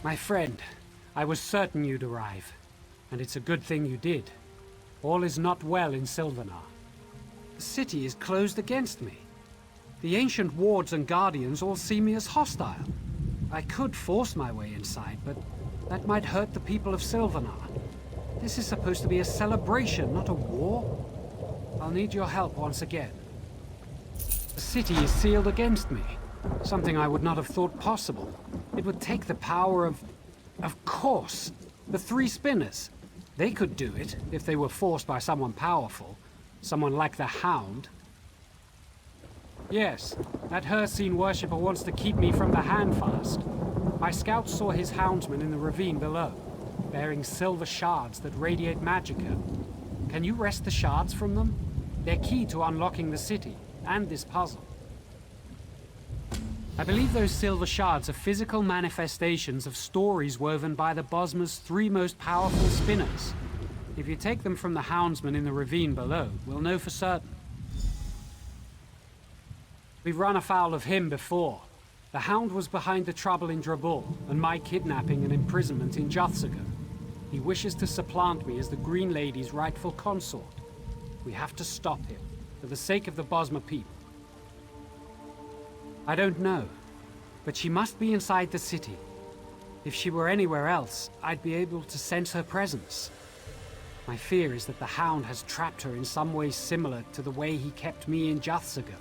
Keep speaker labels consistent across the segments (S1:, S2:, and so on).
S1: My friend, I was certain you'd arrive, and it's a good thing you did. All is not well in Sylvanar. The city is closed against me. The ancient wards and guardians all see me as hostile. I could force my way inside, but that might hurt the people of Sylvanar. This is supposed to be a celebration, not a war. I'll need your help once again. The city is sealed against me, something I would not have thought possible. It would take the power of course, the Three Spinners. They could do it if they were forced by someone powerful, someone like the Hound. Yes, that Hircine worshipper wants to keep me from the Handfast. My scouts saw his houndsmen in the ravine below, bearing silver shards that radiate magicka. Can you wrest the shards from them? They're key to unlocking the city, and this puzzle. I believe those silver shards are physical manifestations of stories woven by the Bosma's three most powerful spinners. If you take them from the houndsman in the ravine below, we'll know for certain. We've run afoul of him before. The Hound was behind the trouble in Drabul, and my kidnapping and imprisonment in Juthsaga. He wishes to supplant me as the Green Lady's rightful consort. We have to stop him, for the sake of the Bosma people. I don't know, but she must be inside the city. If she were anywhere else, I'd be able to sense her presence. My fear is that the Hound has trapped her in some way similar to the way he kept me in Juthsaga.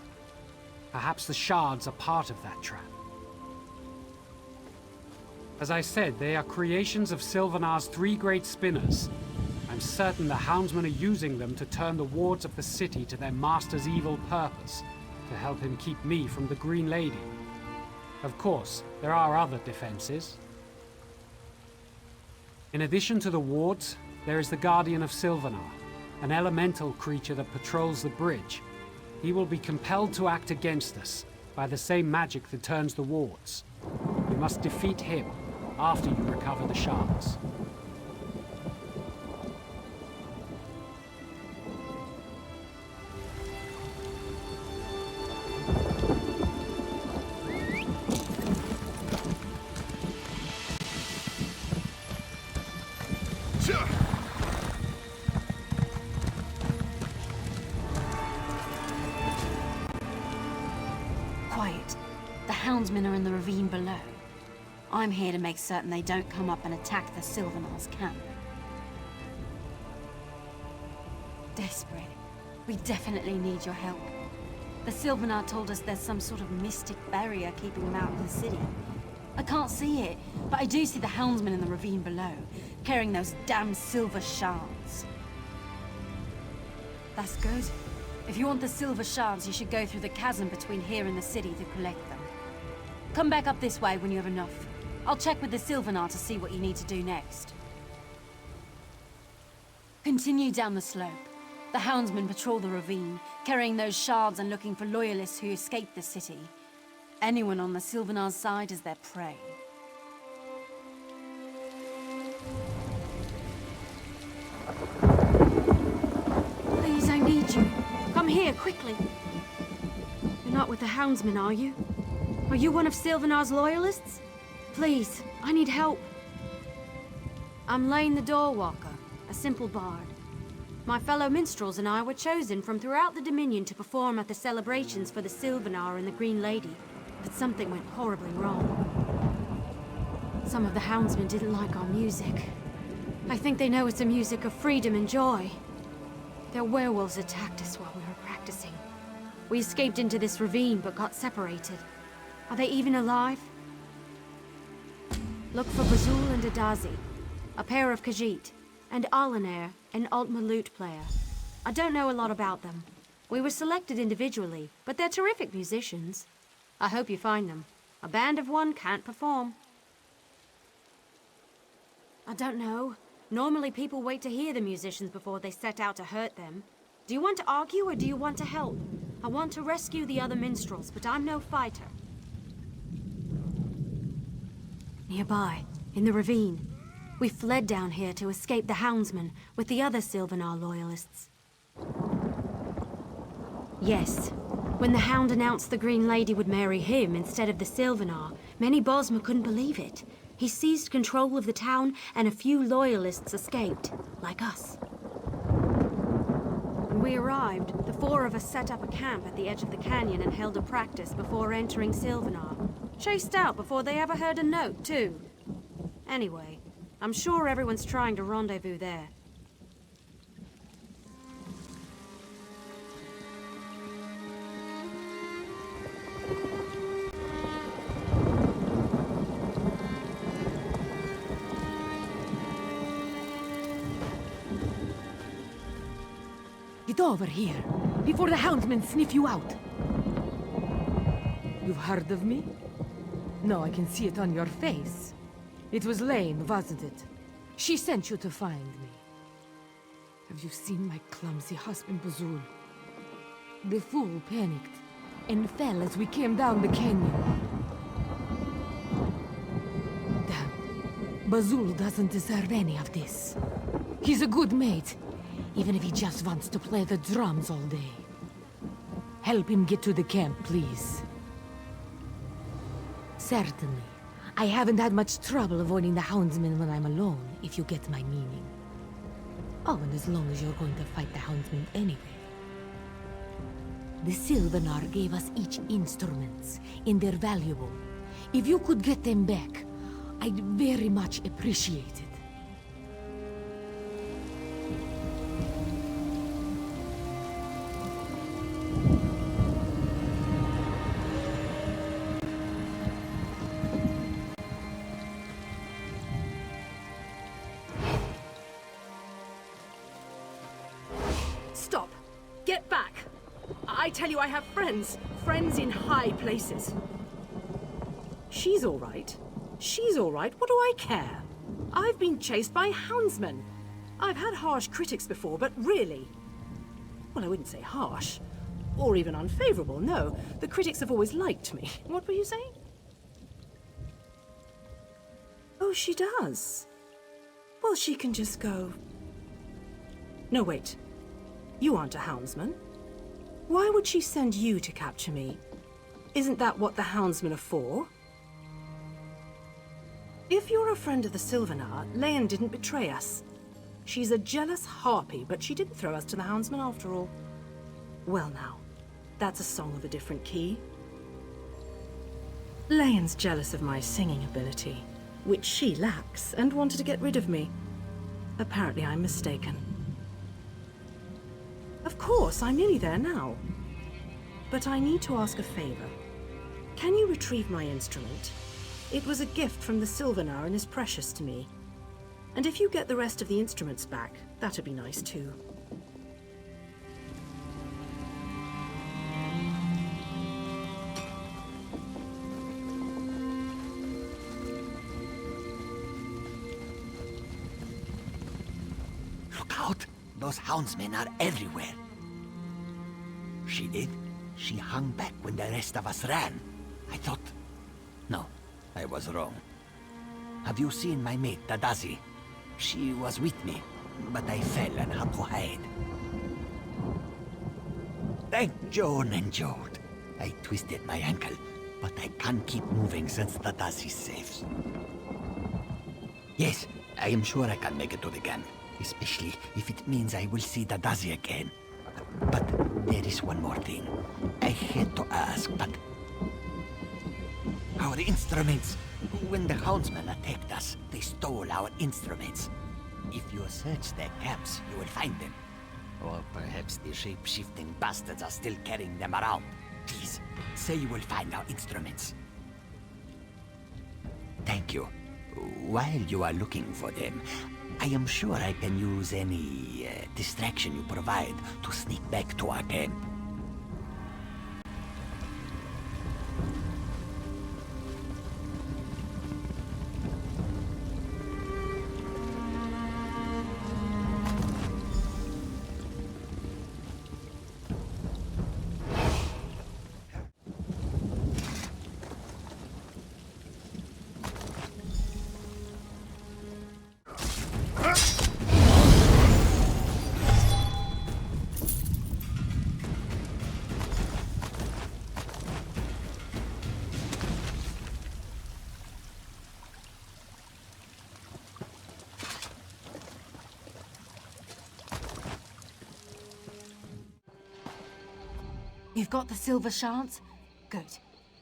S1: Perhaps the shards are part of that trap. As I said, they are creations of Sylvanar's three great spinners. I'm certain the houndsmen are using them to turn the wards of the city to their master's evil purpose, to help him keep me from the Green Lady. Of course, there are other defenses. In addition to the wards, there is the Guardian of Sylvanar, an elemental creature that patrols the bridge. He will be compelled to act against us by the same magic that turns the wards. You must defeat him after you recover the shards.
S2: Quiet. The houndsmen are in the ravine below. I'm here to make certain they don't come up and attack the Sylvanar's camp. Desperate. We definitely need your help. The Sylvanar told us there's some sort of mystic barrier keeping them out of the city. I can't see it, but I do see the houndsmen in the ravine below, carrying those damn silver shards. That's good. If you want the silver shards, you should go through the chasm between here and the city to collect them. Come back up this way when you have enough. I'll check with the Sylvanar to see what you need to do next. Continue down the slope. The houndsmen patrol the ravine, carrying those shards and looking for loyalists who escaped the city. Anyone on the Sylvanar's side is their prey. Please, I need you. Come here, quickly. You're not with the houndsmen, are you? Are you one of Sylvanar's loyalists? Please, I need help. I'm Lane the Doorwalker, a simple bard. My fellow minstrels and I were chosen from throughout the Dominion to perform at the celebrations for the Sylvanar and the Green Lady, but something went horribly wrong. Some of the houndsmen didn't like our music. I think they know it's a music of freedom and joy. Their werewolves attacked us while we were practicing. We escaped into this ravine but got separated. Are they even alive? Look for Bazul and Adazi, a pair of Khajiit, and Alanair, an Altma lute player. I don't know a lot about them. We were selected individually, but they're terrific musicians. I hope you find them. A band of one can't perform. I don't know. Normally people wait to hear the musicians before they set out to hurt them. Do you want to argue or do you want to help? I want to rescue the other minstrels, but I'm no fighter. Nearby, in the ravine. We fled down here to escape the houndsmen with the other Sylvanar loyalists. Yes. When the Hound announced the Green Lady would marry him instead of the Sylvanar, many Bosma couldn't believe it. He seized control of the town, and a few loyalists escaped, like us. When we arrived, the 4 of us set up a camp at the edge of the canyon and held a practice before entering Sylvanar. Chased out before they ever heard a note, too. Anyway, I'm sure everyone's trying to rendezvous there.
S3: Get over here, before the houndsmen sniff you out. You've heard of me? No, I can see it on your face. It was Lane, wasn't it? She sent you to find me. Have you seen my clumsy husband, Bazul? The fool panicked and fell as we came down the canyon. Damn. Bazul doesn't deserve any of this. He's a good mate, even if he just wants to play the drums all day. Help him get to the camp, please. Certainly. I haven't had much trouble avoiding the houndsmen when I'm alone, if you get my meaning. Oh, and as long as you're going to fight the houndsmen anyway. The Sylvanar gave us each instruments, and they're valuable. If you could get them back, I'd very much appreciate it.
S4: Stop! Get back! I tell you, I have friends. Friends in high places. She's all right. She's all right. What do I care? I've been chased by houndsmen. I've had harsh critics before, but really... Well, I wouldn't say harsh. Or even unfavorable, no. The critics have always liked me. What were you saying? Oh, she does. Well, she can just go... No, wait. You aren't a houndsman. Why would she send you to capture me? Isn't that what the houndsmen are for? If you're a friend of the Sylvanar, Leyen didn't betray us. She's a jealous harpy, but she didn't throw us to the houndsmen after all. Well now, that's a song of a different key. Leyen's jealous of my singing ability, which she lacks, and wanted to get rid of me. Apparently I'm mistaken. Of course, I'm nearly there now. But I need to ask a favor. Can you retrieve my instrument? It was a gift from the Sylvanar and is precious to me. And if you get the rest of the instruments back, that'd be nice too.
S5: Look out! Those houndsmen are everywhere. She did. She hung back when the rest of us ran. I thought... No, I was wrong. Have you seen my mate, Tadazi? She was with me, but I fell and had to hide. Thank Joan and Jode. I twisted my ankle, but I can't keep moving since Tadazi's safe. Yes, I am sure I can make it to the camp. Especially if it means I will see Tadazi again. But there is one more thing. I hate to ask, but... Our instruments! When the houndsmen attacked us, they stole our instruments. If you search their camps, you will find them. Or perhaps the shape-shifting bastards are still carrying them around. Please, say you will find our instruments. Thank you. While you are looking for them, I am sure I can use any distraction you provide to sneak back to our camp.
S2: You've got the silver shards? Good.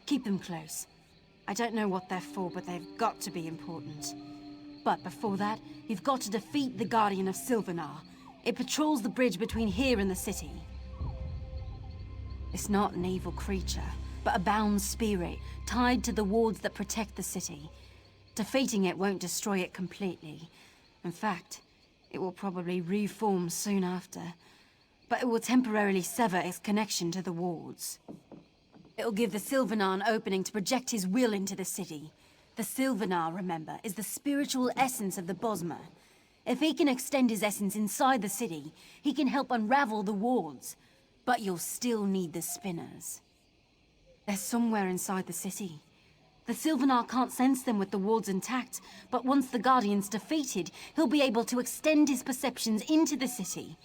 S2: Keep them close. I don't know what they're for, but they've got to be important. But before that, you've got to defeat the Guardian of Sylvanar. It patrols the bridge between here and the city. It's not an evil creature, but a bound spirit, tied to the wards that protect the city. Defeating it won't destroy it completely. In fact, it will probably reform soon after. But it will temporarily sever its connection to the wards. It'll give the Sylvanar an opening to project his will into the city. The Sylvanar, remember, is the spiritual essence of the Bosmer. If he can extend his essence inside the city, he can help unravel the wards. But you'll still need the spinners. They're somewhere inside the city. The Sylvanar can't sense them with the wards intact, but once the Guardian's defeated, he'll be able to extend his perceptions into the city.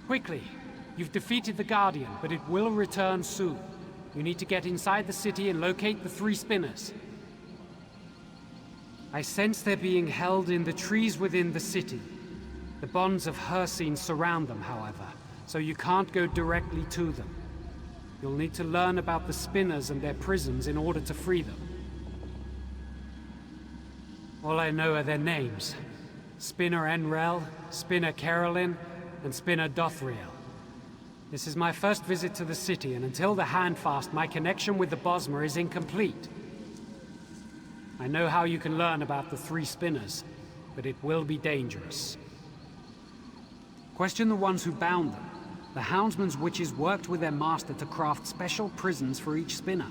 S1: Quickly! You've defeated the Guardian, but it will return soon. You need to get inside the city and locate the 3 spinners. I sense they're being held in the trees within the city. The bonds of Hircine surround them, however, so you can't go directly to them. You'll need to learn about the spinners and their prisons in order to free them. All I know are their names. Spinner Enrel, Spinner Carolyn, and Spinner Dothriel. This is my first visit to the city, and until the Handfast, my connection with the Bosmer is incomplete. I know how you can learn about the 3 spinners, but it will be dangerous. Question the ones who bound them. The Houndsman's witches worked with their master to craft special prisons for each spinner.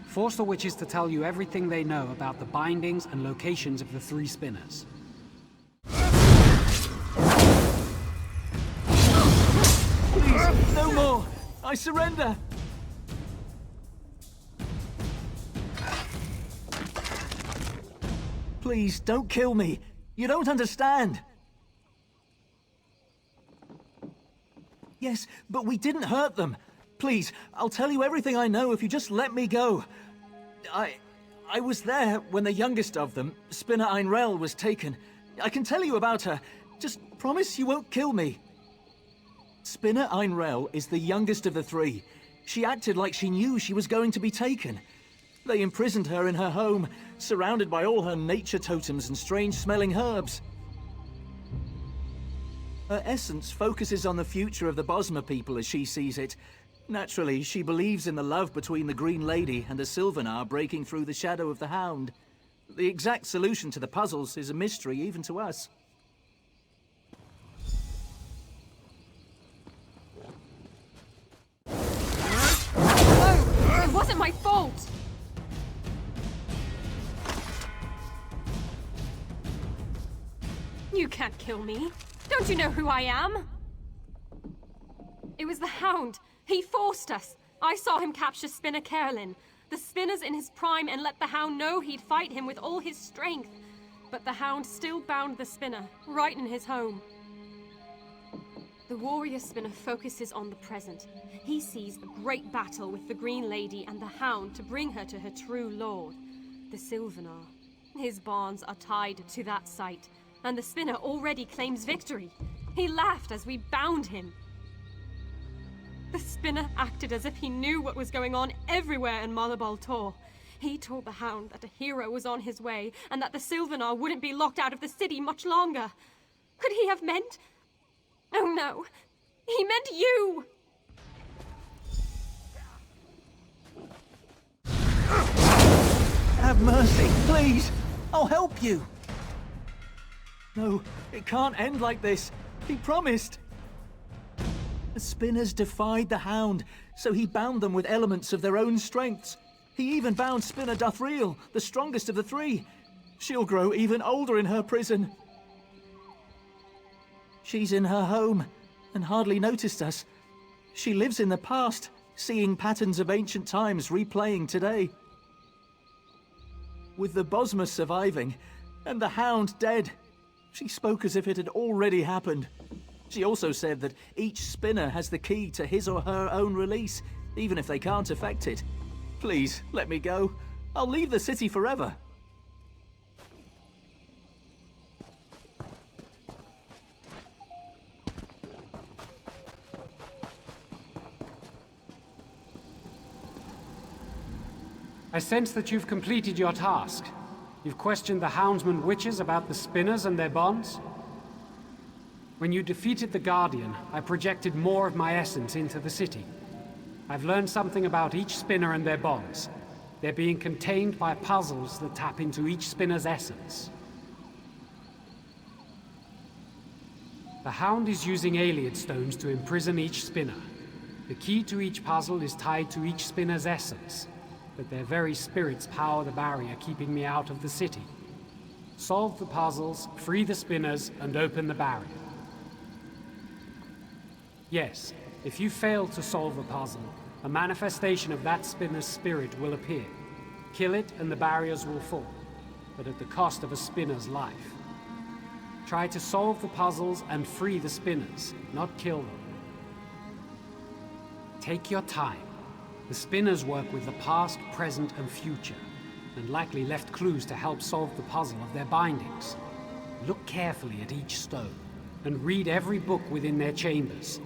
S1: Force the witches to tell you everything they know about the bindings and locations of the 3 spinners.
S6: No more! I surrender! Please, don't kill me. You don't understand. Yes, but we didn't hurt them. Please, I'll tell you everything I know if you just let me go. I was there when the youngest of them, Spinner Einrel, was taken. I can tell you about her. Just promise you won't kill me. Spinner Einrel is the youngest of the 3. She acted like she knew she was going to be taken. They imprisoned her in her home, surrounded by all her nature totems and strange-smelling herbs. Her essence focuses on the future of the Bosmer people as she sees it. Naturally, she believes in the love between the Green Lady and the Sylvanar breaking through the shadow of the Hound. The exact solution to the puzzles is a mystery even to us.
S2: It wasn't my fault! You can't kill me. Don't you know who I am? It was the Hound. He forced us. I saw him capture Spinner Carolyn. The Spinner's in his prime and let the Hound know he'd fight him with all his strength. But the Hound still bound the Spinner, right in his home. The warrior Spinner focuses on the present. He sees a great battle with the Green Lady and the Hound to bring her to her true lord, the Sylvanar. His bonds are tied to that site, and the Spinner already claims victory. He laughed as we bound him. The Spinner acted as if he knew what was going on everywhere in Malabal Tor. He told the Hound that a hero was on his way, and that the Sylvanar wouldn't be locked out of the city much longer. Could he have meant... Oh no, he meant you!
S6: Have mercy, please! I'll help you! No, it can't end like this. He promised. The Spinners defied the Hound, so he bound them with elements of their own strengths. He even bound Spinner Dothriel, the strongest of the three. She'll grow even older in her prison. She's in her home, and hardly noticed us. She lives in the past, seeing patterns of ancient times replaying today. With the Bosma surviving, and the Hound dead, she spoke as if it had already happened. She also said that each spinner has the key to his or her own release, even if they can't affect it. Please, let me go. I'll leave the city forever.
S1: I sense that you've completed your task. You've questioned the Houndsman witches about the spinners and their bonds. When you defeated the Guardian, I projected more of my essence into the city. I've learned something about each spinner and their bonds. They're being contained by puzzles that tap into each spinner's essence. The Hound is using Ayleid stones to imprison each spinner. The key to each puzzle is tied to each spinner's essence, but their very spirits power the barrier keeping me out of the city. Solve the puzzles, free the spinners, and open the barrier. Yes, if you fail to solve a puzzle, a manifestation of that spinner's spirit will appear. Kill it and the barriers will fall, but at the cost of a spinner's life. Try to solve the puzzles and free the spinners, not kill them. Take your time. The spinners work with the past, present, and future, and likely left clues to help solve the puzzle of their bindings. Look carefully at each stone, and read every book within their chambers.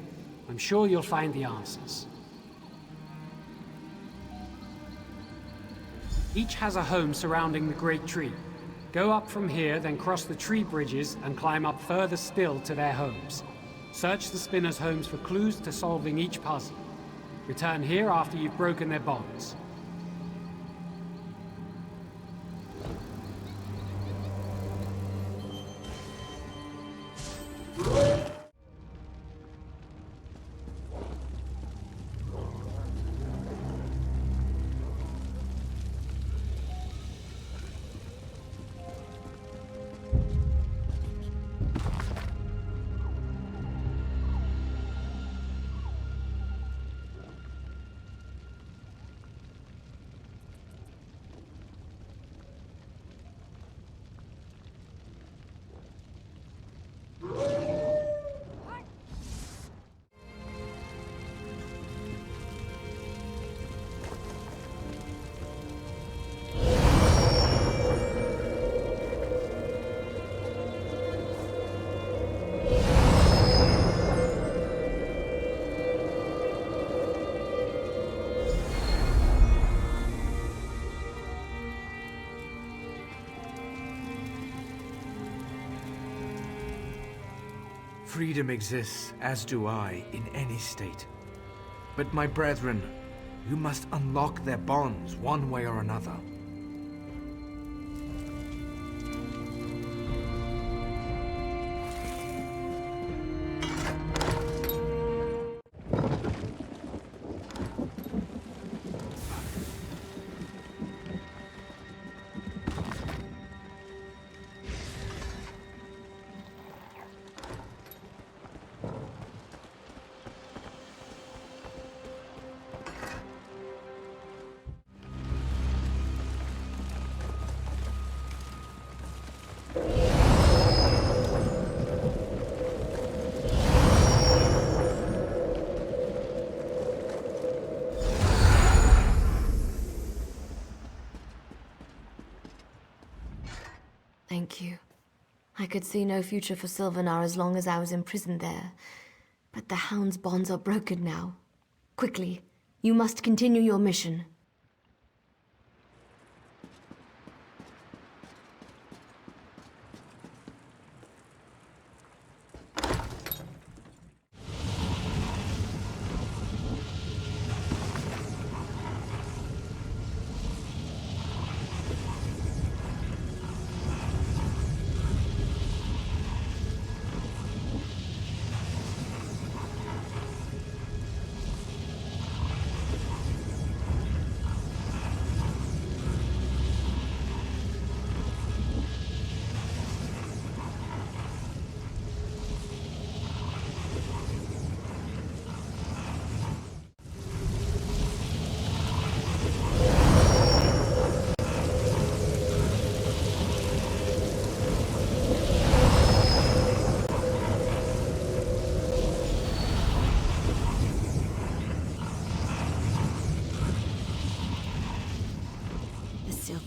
S1: I'm sure you'll find the answers. Each has a home surrounding the Great Tree. Go up from here, then cross the tree bridges and climb up further still to their homes. Search the spinners' homes for clues to solving each puzzle. Return here after you've broken their bonds.
S7: Freedom exists, as do I, in any state. But my brethren, you must unlock their bonds one way or another.
S2: Thank you. I could see no future for Sylvanar as long as I was imprisoned there. But the Hound's bonds are broken now. Quickly, you must continue your mission.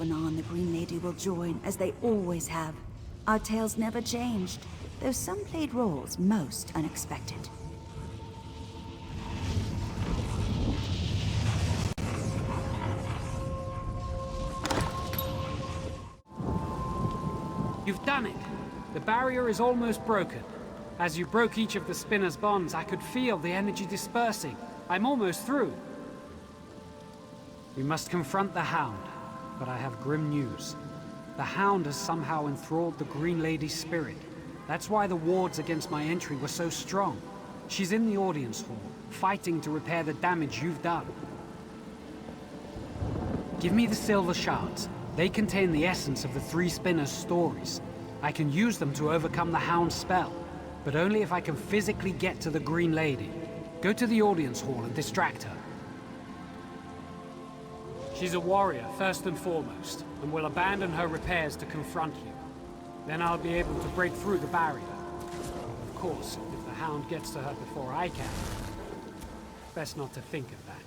S8: Sylvanar and the Green Lady will join, as they always have. Our tales never changed, though some played roles most unexpected.
S1: You've done it! The barrier is almost broken. As you broke each of the spinner's bonds, I could feel the energy dispersing. I'm almost through. We must confront the Hound, but I have grim news. The Hound has somehow enthralled the Green Lady's spirit. That's why the wards against my entry were so strong. She's in the audience hall, fighting to repair the damage you've done. Give me the silver shards. They contain the essence of the three spinners' stories. I can use them to overcome the Hound's spell, but only if I can physically get to the Green Lady. Go to the audience hall and distract her. She's a warrior, first and foremost, and will abandon her repairs to confront you. Then I'll be able to break through the barrier. Of course, if the Hound gets to her before I can. Best not to think of that.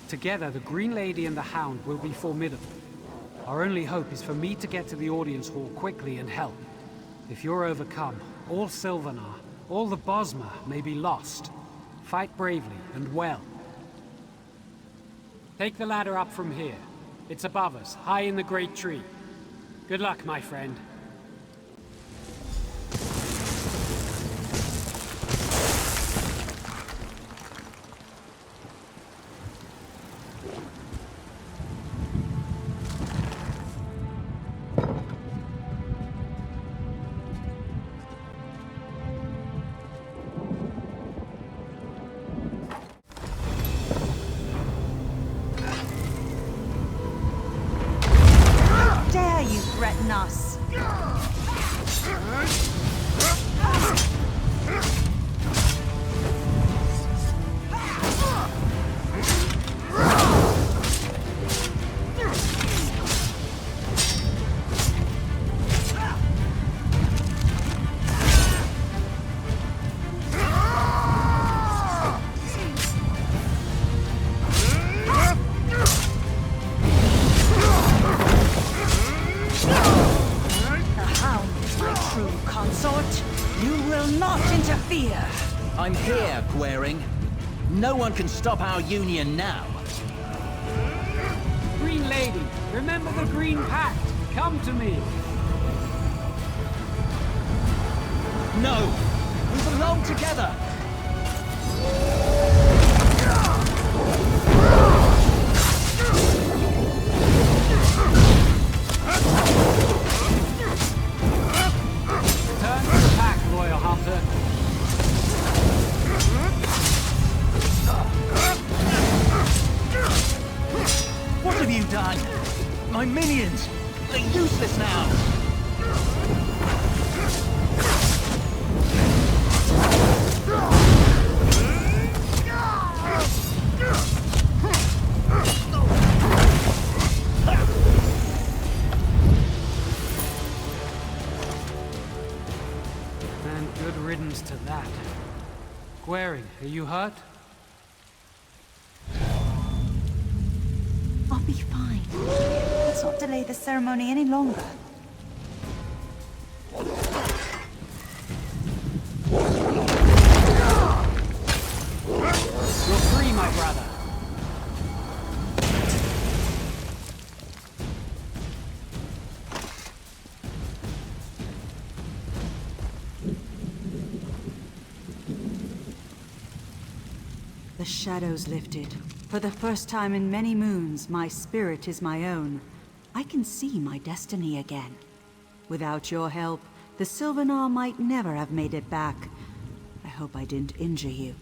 S1: Together, the Green Lady and the Hound will be formidable. Our only hope is for me to get to the audience hall quickly and help. If you're overcome, all Sylvanar, all the Bosmer may be lost. Fight bravely and well. Take the ladder up from here. It's above us, high in the great tree. Good luck, my friend.
S8: Dare you threaten us?
S6: I'm here, Quering. No one can stop our union now.
S1: Green Lady, remember the Green Pact. Come to me.
S6: No! We belong together!
S1: Turn to the pack, Royal Hunter.
S6: What have you done? My minions! They're useless now!
S1: And good riddance to that. Quering, are you hurt?
S8: I'll be fine. Let's not delay the ceremony any longer.
S1: You're free, my brother.
S8: The shadows lifted. For the first time in many moons, my spirit is my own. I can see my destiny again. Without your help, the Sylvanar might never have made it back. I hope I didn't injure you.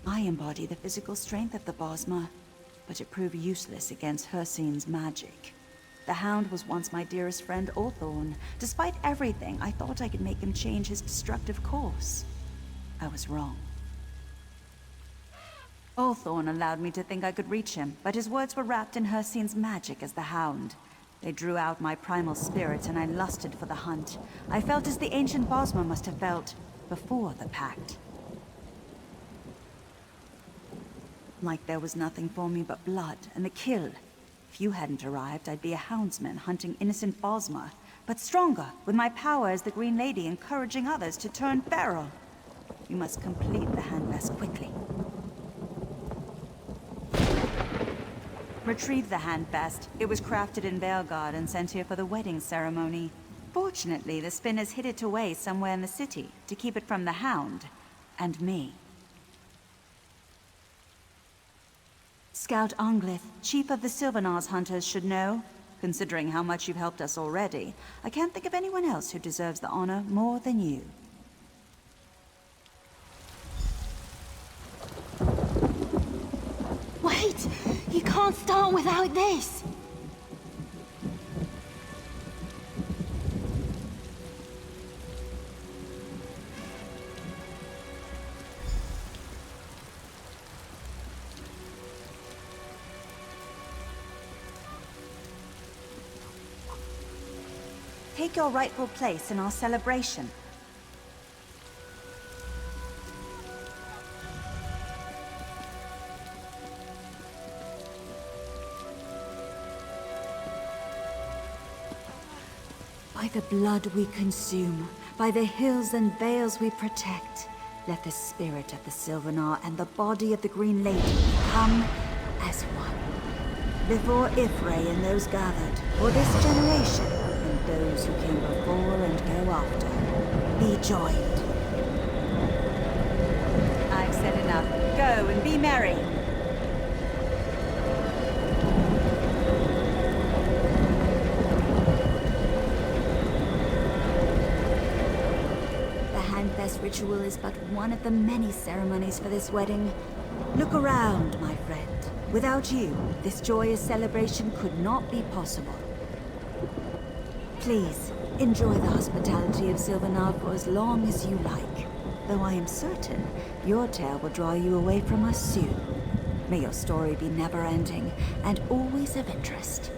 S8: I embody the physical strength of the Bosmer, but it proved useless against Hircine's magic. The Hound was once my dearest friend, Ulthorn. Despite everything, I thought I could make him change his destructive course. I was wrong. Ulthorn allowed me to think I could reach him, but his words were wrapped in Hircine's magic as the Hound. They drew out my primal spirit, and I lusted for the hunt. I felt as the ancient Bosmer must have felt before the pact. Like there was nothing for me but blood and the kill. If you hadn't arrived, I'd be a houndsman hunting innocent Bosmer, but stronger, with my power as the Green Lady encouraging others to turn feral. You must complete the handbasket quickly. Retrieve the handbasket. It was crafted in Belgard and sent here for the wedding ceremony. Fortunately, the spinners hid it away somewhere in the city to keep it from the Hound and me. Scout Anglith, chief of the Sylvanar's hunters, should know. Considering how much you've helped us already, I can't think of anyone else who deserves the honor more than you.
S2: Wait! You can't start without this!
S8: Take your rightful place in our celebration. By the blood we consume, by the hills and vales we protect, let the spirit of the Sylvanar and the body of the Green Lady come as one. Before Ifray and those gathered, for this generation, and those who came before and go after, be joined. I've said enough. Go and be merry. Handbest ritual is but one of the many ceremonies for this wedding. Look around, my friend. Without you, this joyous celebration could not be possible. Please, enjoy the hospitality of Sylvanar for as long as you like. Though I am certain your tale will draw you away from us soon. May your story be never-ending and always of interest.